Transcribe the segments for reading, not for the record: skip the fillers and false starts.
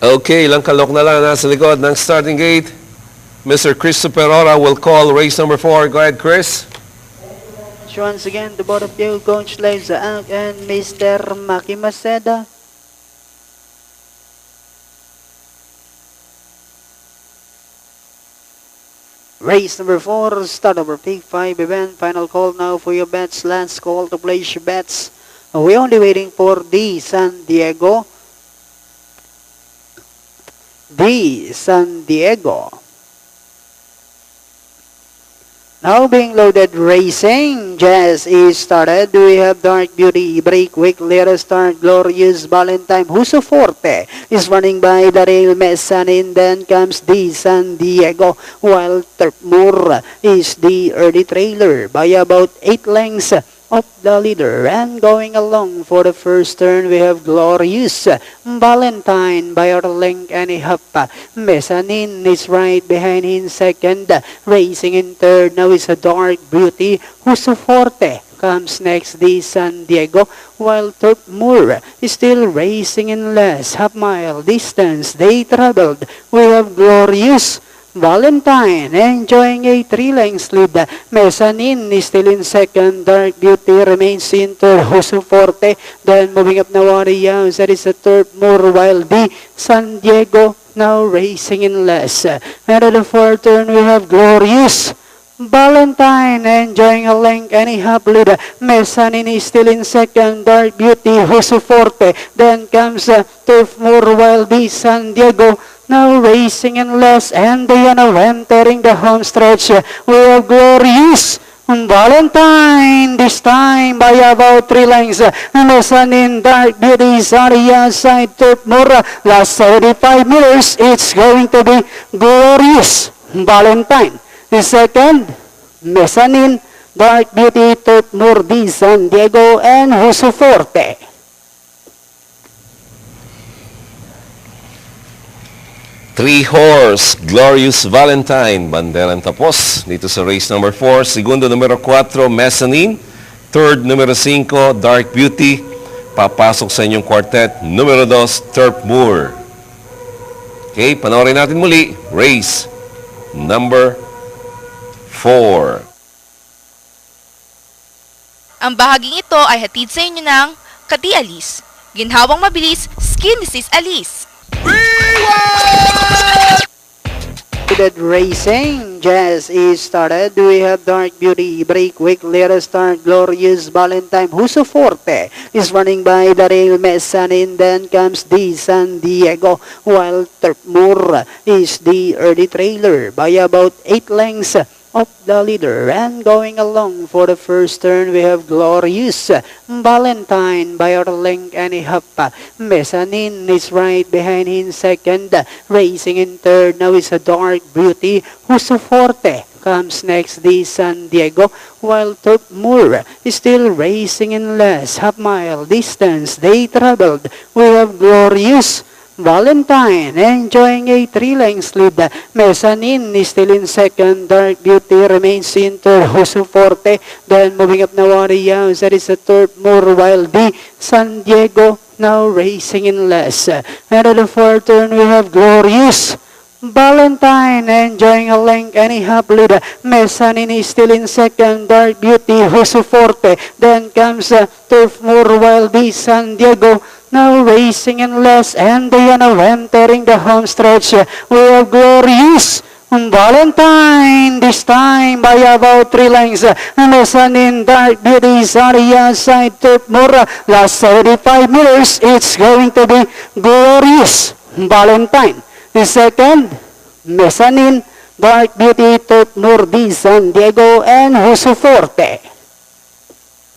Okay, ilang kalok na lang nasa likod ng starting gate. Mr. Christopher Ora will call race number 4. Go ahead, Chris. Once again, the both of you, Coach Liza Ang and Mr. Maki Maceda. Race number 4, start over pick 5 event. Final call now for your bets. Last call to place your bets. We're only waiting for the San Diego. Now being loaded racing, Jazz is started. We have Dark Beauty, Break Week, Let Us Start, Glorious Valentine, Huso Forte is running by Daryl Mesanin, then comes the San Diego, while Terpmur is the early trailer by about 8 lengths of the leader. And going along for the first turn, we have Glorious Valentine by our length and a half. Mesanin is right behind in second. Racing in third, now is a Dark Beauty. Huso Forte comes next, the San Diego, while Terpmur is still racing in less half-mile distance. They traveled. We have Glorious Valentine enjoying a 3 lengths lead. Mesanin is still in second. Dark Beauty remains in third. Huso Forte then moving up na Warriors. That is a Terpmur, while the San Diego now racing in less. And at the fourth turn, we have Glorious Valentine enjoying a length and a half lead. Mesanin is still in second. Dark Beauty, Huso Forte, then comes Terpmur, while the San Diego now racing in less, and they are now entering the home stretch. We have Glorious Valentine, this time by about 3 lengths. Mesanin, Dark Beauty, Zaria side Terpmur. Last 75 meters, it's going to be Glorious Valentine. The second, Mesanin, Dark Beauty, Terpmur, the San Diego, and Huso Forte. Three-horse, Glorious Valentine. Banderang tapos dito sa race number 4. Segundo, numero 4, Mesanin. Third, numero 5, Dark Beauty. Papasok sa inyong quartet, numero 2, Terpmur. Okay, panoorin natin muli. Race number 4. Ang bahaging ito ay hatid sa inyo ng Kati Alis. Ginhawang mabilis, Skin Disease Alis. Racing, Jazz is started. We have Dark Beauty, Break Week, Let Us Start, Glorious Valentine, Huso Forte is running by Daryl Mesanin, then comes the San Diego, while Terpmur is the early trailer by about 8 lengths of the leader. And going along for the first turn, we have Glorious Valentine by our length and a half. Mesanin is right behind in second. Racing in third, now is a Dark Beauty. Huso Forte comes next, the San Diego, while Terpmur is still racing in less half-mile distance. They traveled. We have Glorious Valentine enjoying a 3 lengths lead. Mesanin is still in second. Dark Beauty remains in third. Huso Forte then moving up na Warriors. That is a Terpmur, while the San Diego now racing in less. And at the fourth turn, we have Glorious Valentine enjoying a length and a half lead. Mesanin is still in second. Dark Beauty, Huso Forte, then comes Terpmur, while the San Diego now racing in less, and they are now entering the home stretch. We have Glorious Valentine, this time by about 3 lengths. Mesanin, Dark Beauty, Zaria side Terpmur. Last 75 meters, it's going to be Glorious Valentine. The second, Mesanin, Dark Beauty, Terpmur, the San Diego, and Huso Forte.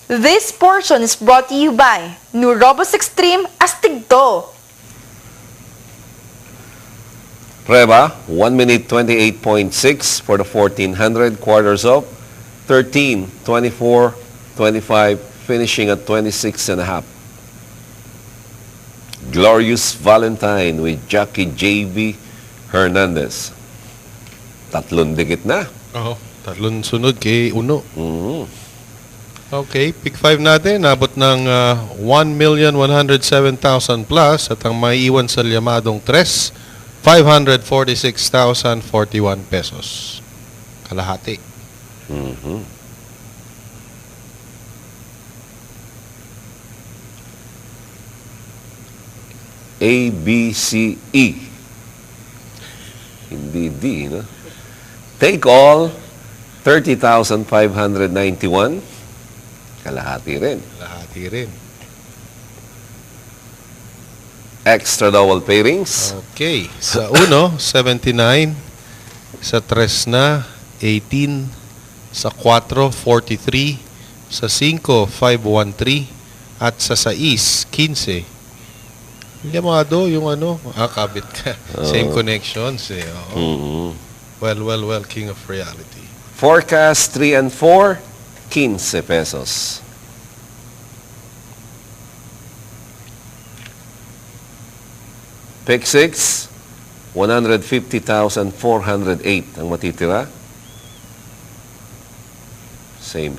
This portion is brought to you by New Robos Extreme Astigto. Reba, 1 minute 28.6 for the 1400, quarters of 13, 24, 25, finishing at 26 and a half. Glorious Valentine with Jackie J.B. Hernandez. Tatlong dikit na. Oo, tatlong sunod kay Uno. Okay, pick 5 natin, nabot ng 1,107,000 plus at ang maiiwan sa liyamadong 3, 546,041 pesos. Kalahati. Mhm. A, B, C, E. Hindi D, no? Take all, 30,591. Kalahati rin. Kalahati rin. Extra double pairings. Okay, sa 1, 79. Sa 3 na, 18. Sa 4, 43. Sa 5, 513. At sa 6, 15. Llamado, yung kabit ka. Same connections eh. Oo. Mhm. Well, king of reality. Forecast 3 and 4, 15 pesos. Pick 6, 150,408 ang matitira. Same.